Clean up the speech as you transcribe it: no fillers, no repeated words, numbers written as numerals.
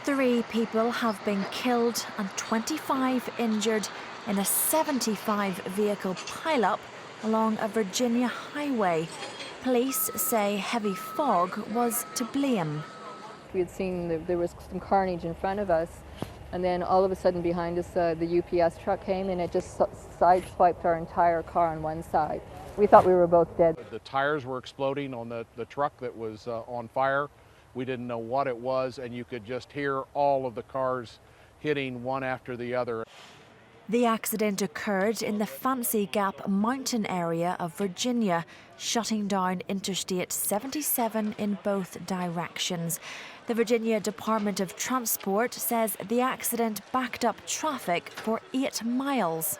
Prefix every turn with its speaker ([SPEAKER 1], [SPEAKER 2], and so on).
[SPEAKER 1] 3 people have been killed and 25 injured in a 75-vehicle pileup along a Virginia highway. Police say heavy fog was to blame.
[SPEAKER 2] We had seen there was some carnage in front of us, and then all of a sudden behind us the UPS truck came and it just sideswiped our entire car on one side. We thought we were both dead.
[SPEAKER 3] The tires were exploding on the truck that was on fire. We didn't know what it was, and you could just hear all of the cars hitting one after the other.
[SPEAKER 1] The accident occurred in the Fancy Gap mountain area of Virginia, shutting down Interstate 77 in both directions. The Virginia Department of Transport says the accident backed up traffic for 8 miles.